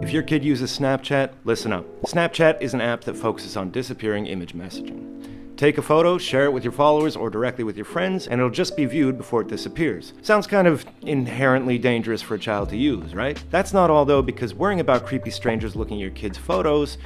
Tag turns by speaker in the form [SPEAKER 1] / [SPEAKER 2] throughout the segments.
[SPEAKER 1] If your kid uses Snapchat, listen up. Snapchat is an app that focuses on disappearing image messaging. Take a photo, share it with your followers or directly with your friends, and it'll just be viewed before it disappears. Sounds kind of inherently dangerous for a child to use, right? That's not all though, because worrying about creepy strangers looking at your kids' photos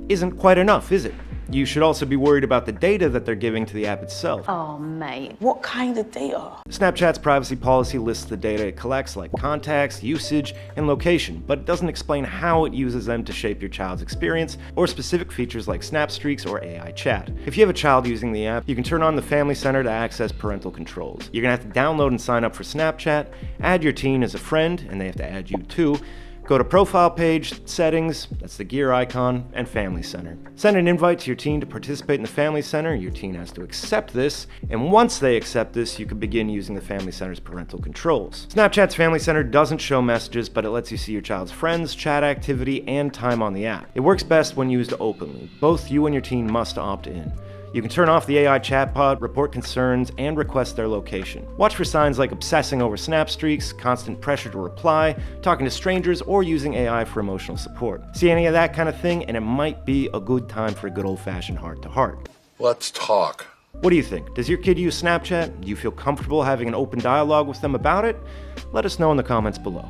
[SPEAKER 1] isn't quite enough, is it? You should also be worried about the data that they're giving to the app itself.
[SPEAKER 2] Oh, mate, what kind of data?
[SPEAKER 1] Snapchat's privacy policy lists the data it collects, like contacts, usage, and location, but it doesn't explain how it uses them to shape your child's experience or specific features like snap streaks or AI chat. If you have a child using the app, you can turn on the Family Center to access parental controls. You're gonna have to download and sign up for Snapchat, add your teen as a friend, and they have to add you too. Go to Profile page, Settings, that's the gear icon, and Family Center. Send an invite to your teen to participate in the Family Center. Your teen has to accept this, and once they accept this, you can begin using the Family Center's parental controls. Snapchat's Family Center doesn't show messages, but it lets you see your child's friends, chat activity, and time on the app. It works best when used openly. Both you and your teen must opt in. You can turn off the AI chatbot, report concerns, and request their location. Watch for signs like obsessing over snap streaks, constant pressure to reply, talking to strangers, or using AI for emotional support. See any of that kind of thing, and it might be a good time for a good old-fashioned heart-to-heart.
[SPEAKER 3] Let's talk.
[SPEAKER 1] What do you think? Does your kid use Snapchat? Do you feel comfortable having an open dialogue with them about it? Let us know in the comments below.